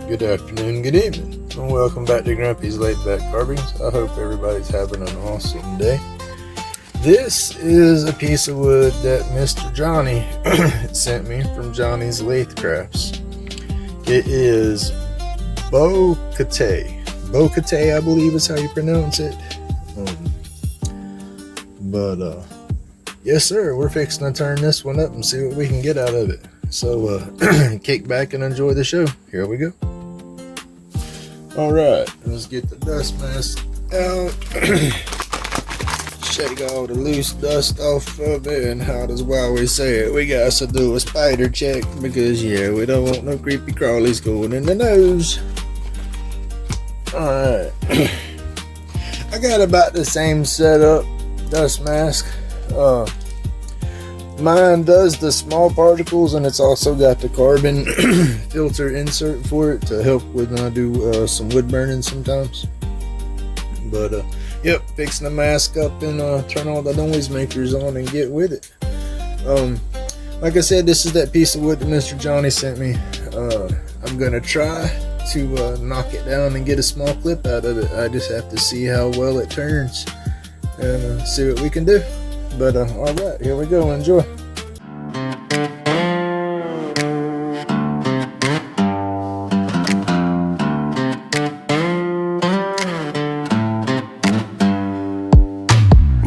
good afternoon, good evening, and welcome back to Grumpy's Laid Back Carvings. I hope everybody's having an awesome day. This is a piece of wood that Mr. Jonny sent me from Jonny's Lathe Crafts. It is Bocote. Bocote, I believe is how you pronounce it. Yes sir, we're fixing to turn this one up and see what we can get out of it. So kick back and enjoy the show. Here we go. Alright, let's get the dust mask out. Shake all the loose dust off of it, and how does Wowie say it? We got to do a spider check because we don't want no creepy crawlies going in the nose. Alright. I got about the same setup dust mask. Mine does the small particles, and it's also got the carbon filter insert for it to help when I do some wood burning sometimes. But yep, fixing the mask up and turn all the noise makers on and get with it. Like I said, this is that piece of wood that Mr. Jonny sent me. I'm gonna try to knock it down and get a small clip out of it. I just have to see how well it turns and see what we can do. But alright, here we go, enjoy.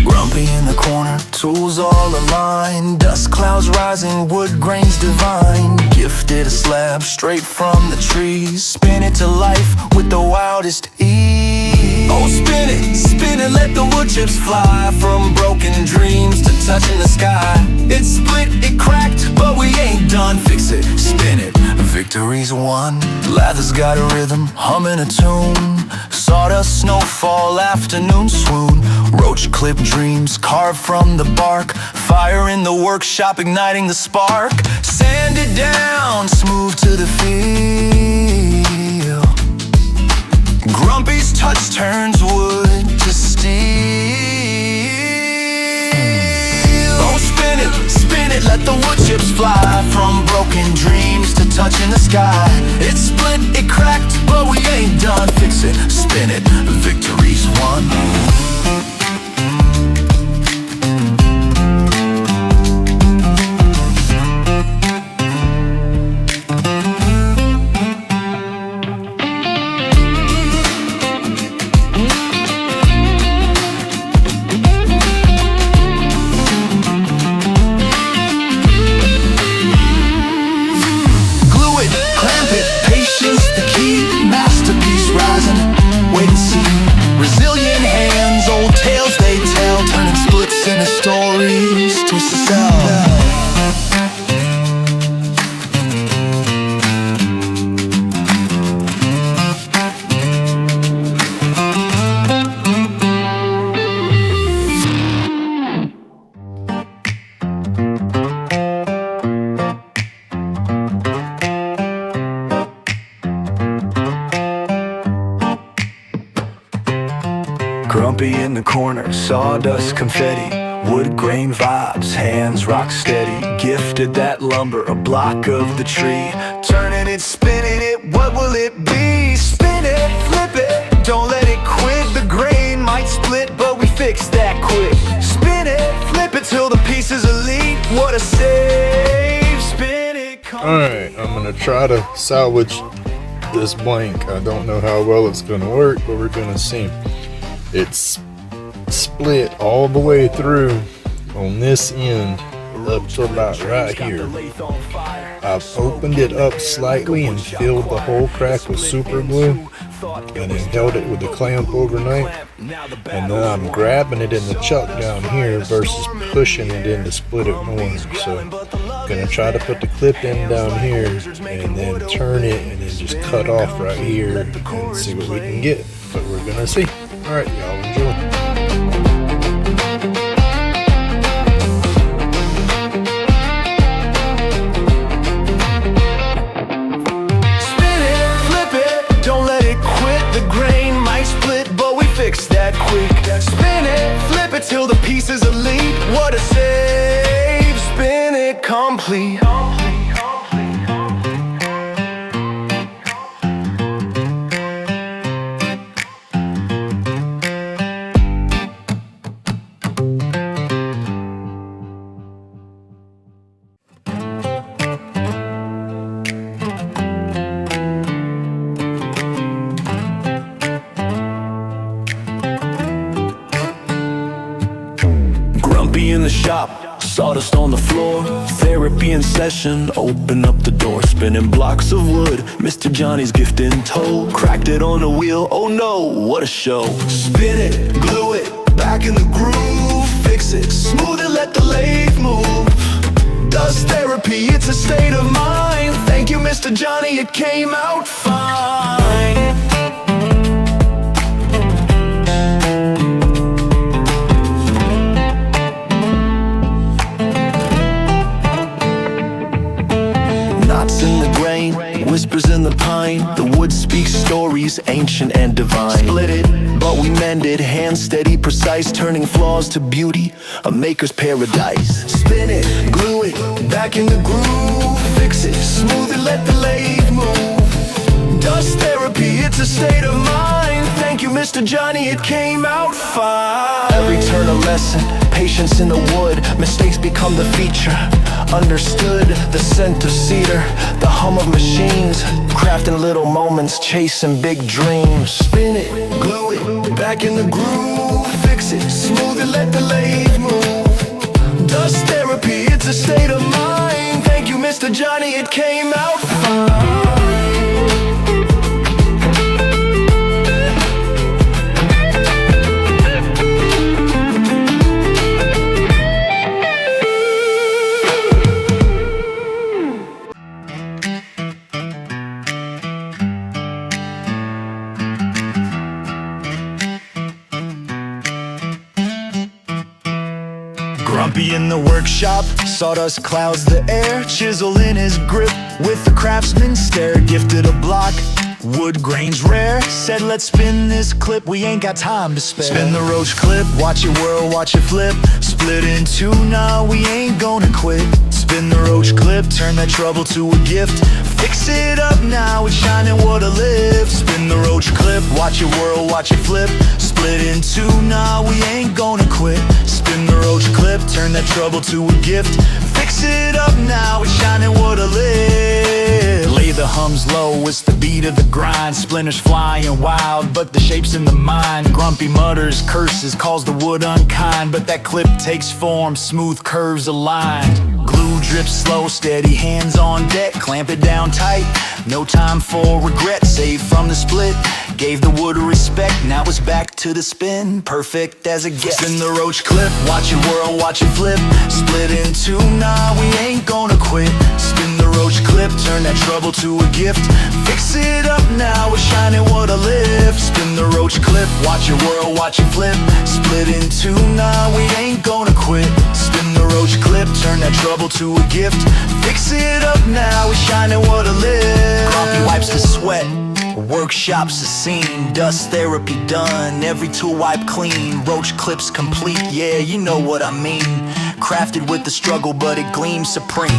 Grumpy in the corner, tools all aligned, dust clouds rising, wood grains divine. Gifted a slab straight from the trees, spin it to life with the wildest ease. Oh, spin it, let the wood chips fly, from broken dreams to touching the sky. It split, it cracked, but we ain't done. Fix it, spin it, victory's won. Lathe's got a rhythm, humming a tune. Sawdust, snowfall, afternoon swoon. Roach clip dreams, carved from the bark. Fire in the workshop, igniting the spark. Sand it down, smooth to the feel. Grumpy's touch turns wood to steel. Oh, spin it, let the wood chips fly, from broken dreams to touching the sky. It split, it cracked, but we ain't done. Fix it, spin it, victory's won. Stories to sell. Grumpy in the corner, sawdust confetti. Wood grain vibes, hands rock steady. Gifted that lumber, a block of the tree. Turning it, spinning it, what will it be? Spin it, flip it, don't let it quit. The grain might split, but we fix that quick. Spin it, flip it till the pieces elite. What a save, spin it. Alright, I'm gonna try to salvage this blank. I don't know how well it's gonna work, but we're gonna see. It's split all the way through on this end up to about right here. I've opened it up slightly and filled the whole crack with super glue, and then held it with the clamp overnight, and then I'm grabbing it in the chuck down here versus pushing it in to split it more. So I'm gonna try to put the clip in down here and then turn it and then just cut off right here and see what we can get, but we're gonna see. Alright, y'all enjoy. Fix that quick. Spin it, flip it till the pieces elite. What a save, spin it complete. sawdust on the floor. Therapy in session, open up the door. Spinning blocks of wood, Mr. Johnny's gift in tow. Cracked it on the wheel, oh no, what a show. Spin it, glue it, back in the groove. Fix it, smooth it, let the lathe move. Does therapy, it's a state of mind. Thank you, Mr. Johnny, it came out fine. Knots in the grain, whispers in the pine. The wood speaks stories, ancient and divine. Split it, but we mend it. Hand steady, precise, turning flaws to beauty. A maker's paradise. Spin it, glue it, back in the groove. Fix it, smooth it, let the lathe move. Dust therapy, it's a state of mind. Thank you, Mr. Johnny, it came out fine. Every turn a lesson, patience in the wood. Mistakes become the feature. Understood, the scent of cedar, the hum of machines. Crafting little moments, chasing big dreams. Spin it, glue it, back in the groove. Fix it, smooth it, let the lathe move. Dust therapy, it's a state of mind. Thank you, Mr. Johnny, it came out fine. Grumpy in the workshop, sawdust clouds the air. Chisel in his grip, with the craftsman stare. Gifted a block, wood grains rare. Said let's spin this clip, we ain't got time to spare. Spin the Roach clip, watch it whirl, watch it flip. Split in two, nah, we ain't gonna quit. Spin the Roach clip, turn that trouble to a gift. Fix it up now, it's shining, what a lift. Spin the Roach clip, watch it whirl, watch it flip. Split in two, nah, we ain't gonna quit. Spin the Roach clip, turn that trouble to a gift. Fix it up now, it's shining, what a lift. Lay the hums low, it's the beat of the grind. Splinters flying wild, but the shape's in the mind. Grumpy mutters, curses, calls the wood unkind. But that clip takes form, smooth curves aligned. Glue drips slow, steady hands on deck. Clamp it down tight, no time for regret. Saved from the split, gave the wood respect. Now it's back to the spin, perfect as it gets. Spin the Roach clip, watch it whirl, watch it flip. Split in two, nah, we ain't gonna quit. Spin the Roach clip, turn that trouble to a gift. Fix it up now, it's shining, what a lift. Spin the Roach clip, watch it whirl, watch it flip. Split in two, nah, we ain't gonna quit. Spin the Roach clip, turn that trouble to a gift. Fix it up now, it's shining, what a lift. Grumpy wipes the sweat, workshop's a scene. Dust therapy done, every tool wipe clean. Roach clips complete, yeah, you know what I mean. Crafted with the struggle, but it gleams supreme.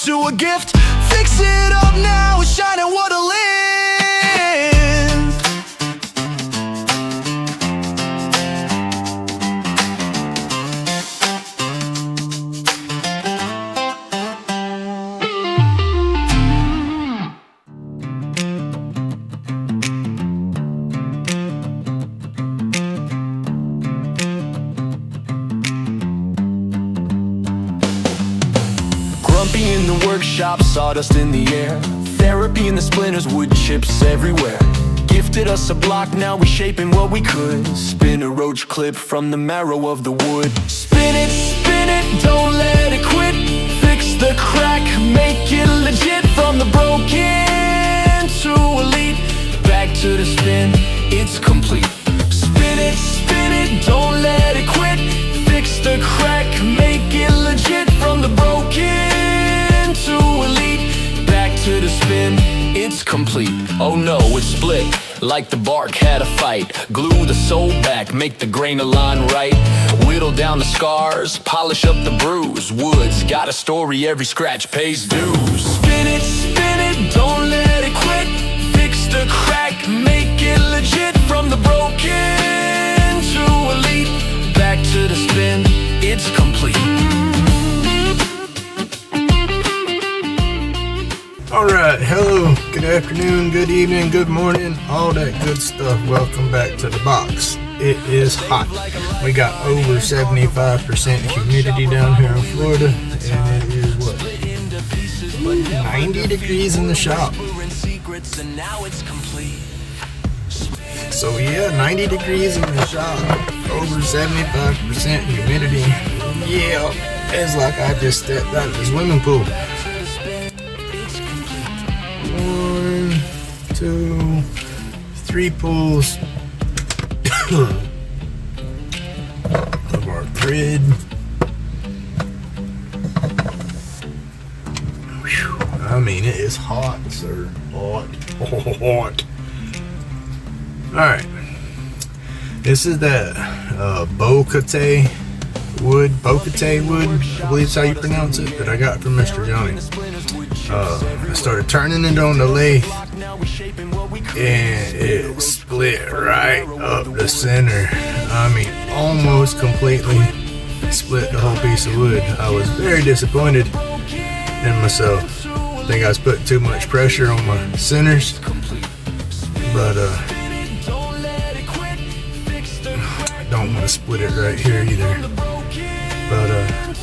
To a gift, fix it up now, it's shining, what a lift. Grumpy in the workshop, sawdust in the air. Therapy in the splinters, wood chips everywhere. Gifted us a block, now we shaping what we could. Spin a Roach clip from the marrow of the wood. Spin it, don't let it quit. Fix the crack, make it legit. From the broken to elite, back to the spin, it's complete. Spin it, don't let it quit. Fix the crack, make it legit. From the broken to elite, complete. Oh no, it's split, like the bark had a fight. Glue the soul back, make the grain align right. Whittle down the scars, polish up the bruise. Wood's got a story, every scratch pays dues. Spin it, don't let it quit. Fix the crack, make it legit. From the broken to elite, back to the spin, it's complete. Alright, hello, good afternoon, good evening, good morning, all that good stuff. Welcome back to the box. It is hot. We got over 75% humidity down here in Florida, and it is what? 90 degrees in the shop. So yeah, 90 degrees in the shop, over 75% humidity. Yeah, it's like I just stepped out of the swimming pool. 1, 2, 3 pools of our grid. Whew. I mean, it is hot, sir. Hot. Alright. This is that Bocote wood, I believe is how you pronounce it, that I got from Mr. Jonny. I started turning it on the lathe, and it split right up the center. I mean, almost completely split the whole piece of wood. I was very disappointed in myself. I think I was putting too much pressure on my centers, but I don't want to split it right here either. But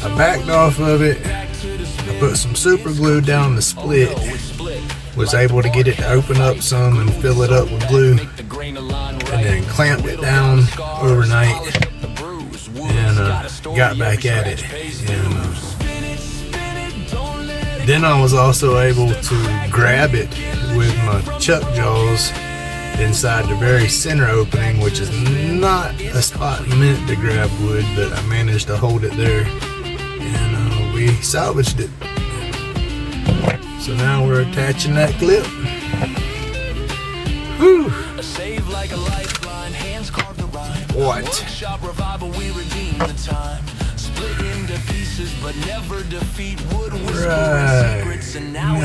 I backed off of it. I put some super glue down the split, was able to get it to open up some and fill it up with glue, and then clamped it down overnight and got back at it. And then I was also able to grab it with my chuck jaws inside the very center opening, which is not a spot meant to grab wood, but I managed to hold it there, and we salvaged it. So now we're attaching that clip. Whew. What? Right. Now,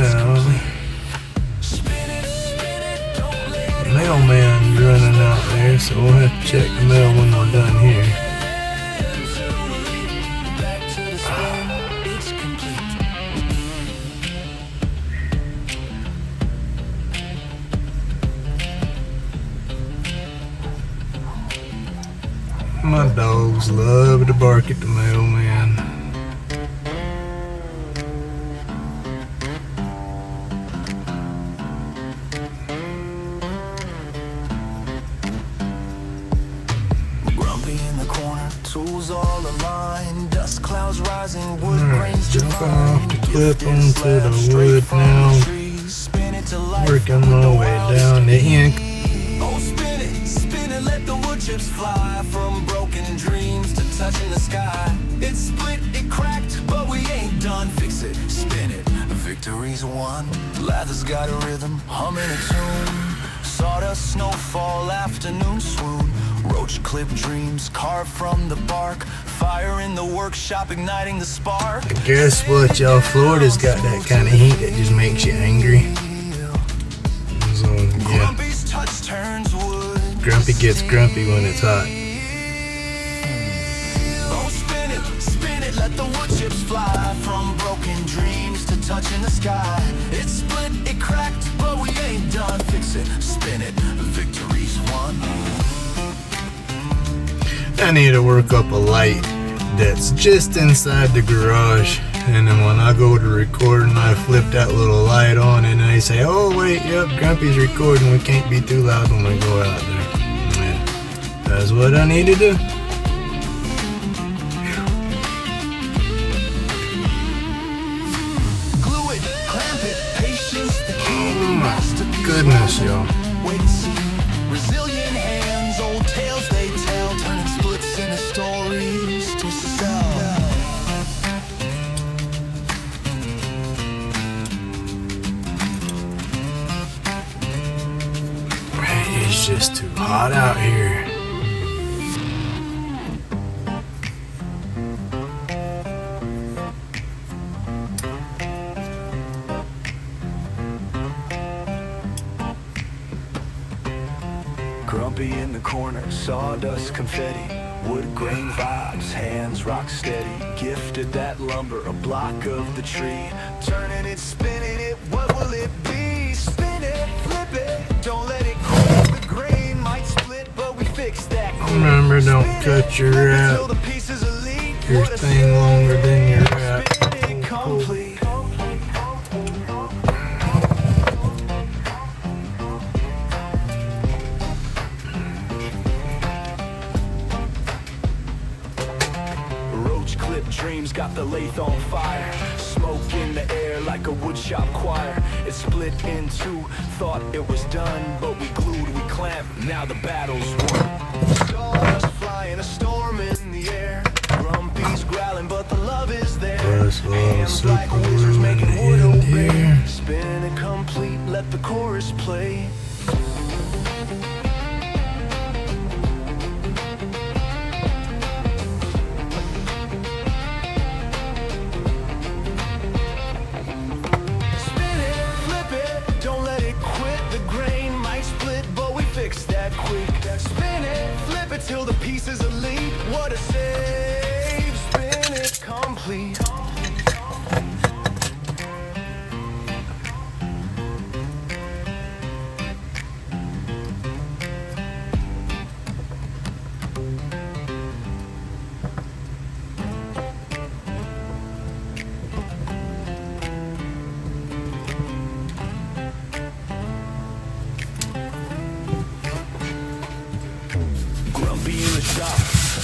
mailman's running out there, so we'll have to check the mail when we're done here. My dogs love to bark at the mailman. Tools all aligned, dust clouds rising, wood grains jump off the clip onto the wood now. Working my way down the ink. Oh, spin it, let the wood chips fly. From broken dreams to touching the sky. It's split, it cracked, but we ain't done. Fix it, spin it, victory's won. Lathe's got a rhythm, humming a tune. Sawdust, snowfall, afternoon swoon. Roach clip dreams carved from the bark. Fire in the workshop, igniting the spark. I guess what, y'all, Florida's got that kind of heat that just makes you angry. So, yeah. Grumpy gets grumpy when it's hot. Oh, spin it, let the wood chips fly. From broken dreams to touching the sky. It's split, it cracked, but we ain't done. Fix it, spin it, victory's won. I need to work up a light that's just inside the garage, and then when I go to record and I flip that little light on and they say, oh wait, yep, Grumpy's recording, we can't be too loud when we go out there. Yeah, that's what I need to do. Glue it, clamp it, patience, the key. Oh my goodness, y'all. Wait and see, resilient hands, old tales they tell, turning splits into stories to sell. hot out here. Grumpy in the corner, sawdust confetti, wood grain vibes, hands rock steady. Gifted that lumber, a block of the tree. Turning it, spinning it, what will it be? Spin it, flip it, don't let it cool. The grain might split, but we fix that. Remember, don't cut your thing longer than your wrap. Complete. Roach clip dreams got the lathe on fire. Smoke in the air like a woodshop choir. It split in two, thought it was done, but we glued, we clamped, now the battle's won. Stars flying, a storm in the air. Grumpy's growling, but the love is there. Hands like wizards making wood obey. Spin it complete, let the chorus play. Spin it, flip it till the pieces are leap. What a save, spin it complete.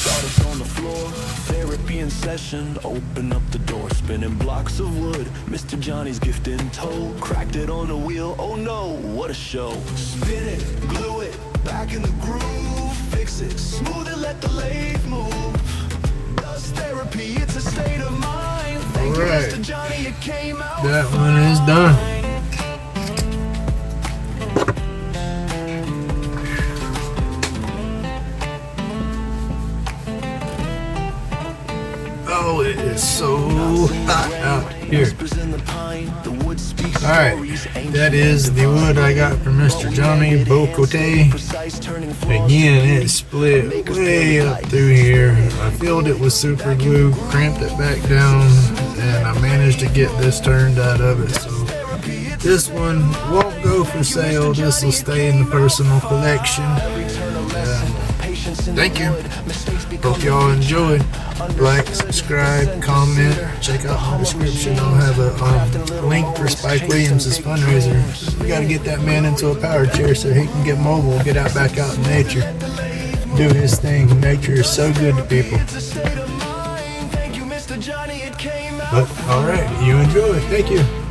Sawdust on the floor, therapy in session. Open up the door, spinning blocks of wood. Mr. Johnny's gift in tow. Cracked it on the wheel, oh no, what a show. Spin it, glue it, back in the groove. Fix it, smooth it, let the lathe move. Dust therapy, it's a state of mind. Thank you, Mr. Johnny, it came out. That one is done. Oh, it is so hot out here. Alright, that is the wood I got from Mr. Jonny, Bocote. Again, it split way up through here. I filled it with super glue, cramped it back down, and I managed to get this turned out of it. So this one won't go for sale. This will stay in the personal collection. Thank you. Hope y'all enjoyed. Like, subscribe, comment, check out my description. I'll have a link for Spike Williams' fundraiser. We got to get that man into a power chair so he can get mobile, get out back out in nature, do his thing. Nature is so good to people. But alright, you enjoy. Thank you.